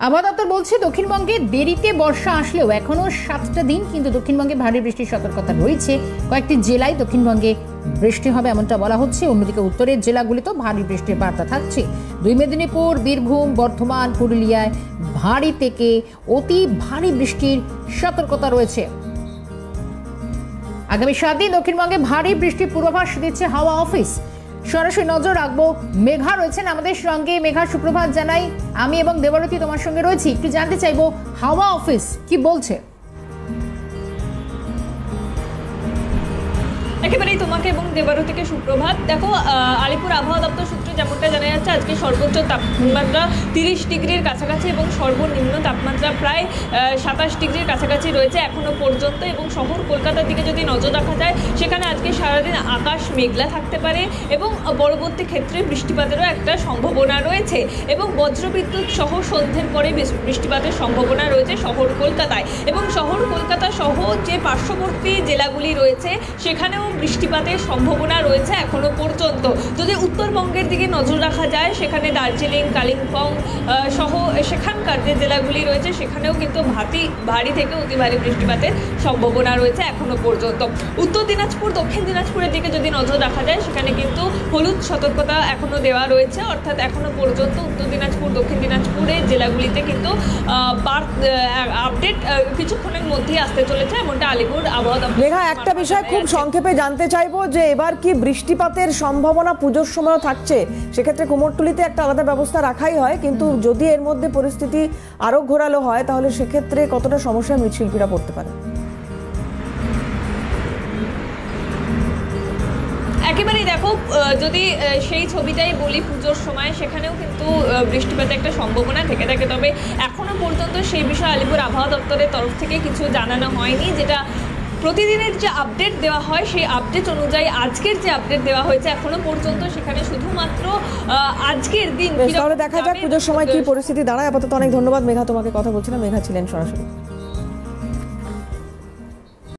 আবহাওয়া দপ্তর বলছে দক্ষিণবঙ্গে দেরিতে বর্ষা আসলেও এখনো 7টা দিন কিন্তু দক্ষিণবঙ্গে ভারী বৃষ্টির সতর্কতা রয়েছে। কয়েকটি জেলায় দক্ষিণবঙ্গে বৃষ্টি হবে এমনটা বলা হচ্ছে। অন্যদিকে উত্তরের জেলাগুলিতেও ভারী বৃষ্টির বার্তা থাকছে। দুই মেদিনীপুর, বীরভূম, বর্ধমান, পুরুলিয়ায় ভারী থেকে অতি ভারী বৃষ্টির সতর্কতা রয়েছে। আগামী 7 দিন দক্ষিণবঙ্গে ভারী বৃষ্টির পূর্বাভাস দিচ্ছে হাওয়া অফিস। সরাসরি নজর রাখবো। মেঘা রয়েছেন আমাদের সঙ্গে। মেঘা, সুপ্রভাত জানাই। আমি এবং দেবারতী তোমার সঙ্গে রয়েছি। একটু জানতে চাইবো হাওয়া অফিস কি বলছে। একেবারেই তোমাকে এবং দেবারতীকে সুপ্রভাত। দেখো, আলিপুর আবহাওয়া দপ্তর সূত্রে যেমনটা জানা যাচ্ছে, আজকে সর্বোচ্চ তাপমাত্রা 30 ডিগ্রির কাছাকাছি এবং সর্বনিম্ন তাপমাত্রা প্রায় 27 ডিগ্রির কাছাকাছি রয়েছে এখনো পর্যন্ত। এবং শহর কলকাতার দিকে যদি নজর রাখা যায়, সেখানে আজকে সারাদিন আকাশ মেঘলা থাকতে পারে এবং পরবর্তী ক্ষেত্রে বৃষ্টিপাতেরও একটা সম্ভাবনা রয়েছে। এবং বজ্রবিদ্যুৎ সহ সন্ধ্যের পরে বৃষ্টিপাতের সম্ভাবনা রয়েছে শহর কলকাতায়। এবং শহর কলকাতা সহ যে পার্শ্ববর্তী জেলাগুলি রয়েছে সেখানেও বৃষ্টিপাতের সম্ভাবনা রয়েছে এখনো পর্যন্ত। যদি উত্তরবঙ্গের দিকে নজর রাখা যায়, সেখানে দার্জিলিং, কালিম্পং সহ সেখানকার যে জেলাগুলি রয়েছে সেখানেও কিন্তু ভারী থেকে অতি ভারী বৃষ্টিপাতের সম্ভাবনা রয়েছে এখনো পর্যন্ত। উত্তর দিনাজপুর, দক্ষিণ দিনাজপুরের দিকে যদি নজর রাখা যায়, সেখানে কিন্তু হলুদ সতর্কতা এখনো দেওয়া রয়েছে। অর্থাৎ এখনো পর্যন্ত উত্তর দিনাজপুর, দক্ষিণ দিনাজপুরের জেলাগুলিতে কিন্তু আপডেট কিছুক্ষণের মধ্যেই আসতে চলেছে, এমনটা আলিপুর আবহাওয়া দপ্তর। মেঘা, একটা বিষয় খুব সংক্ষেপে জানতে চাইবো যে এবার কি বৃষ্টিপাতের সম্ভাবনা পুজোর সময়ও থাকছে? সেক্ষেত্রে কুমোরটুলিতে একটা আলাদা ব্যবস্থা রাখাই হয়, কিন্তু যদি এর মধ্যে পরিস্থিতি আরো ঘোরালো হয় তাহলে সেক্ষেত্রে কতটা সমস্যায় মৃৎশিল্পীরা পড়তে পারে? একেবারেই দেখো, যদি সেই ছবিটাই বলি পুজোর সময়, সেখানেও কিন্তু বৃষ্টিপাতের একটা সম্ভাবনা থেকে থাকে। তবে এখনো পর্যন্ত সেই বিষয়ে আলিপুর আবহাওয়া দপ্তরের তরফ থেকে কিছু জানানো হয়নি। যেটা প্রতিদিনের যে আপডেট দেওয়া হয়, সেই আপডেট অনুযায়ী আজকের যে আপডেট দেওয়া হয়েছে এখনো পর্যন্ত, সেখানে শুধুমাত্র আজকের দিন দেখা যাক পুজোর সময় কি পরিস্থিতি দাঁড়ায়। আপাতত অনেক ধন্যবাদ মেঘা, তোমাকে কথা বলছিলাম। মেঘা ছিলেন সরাসরি।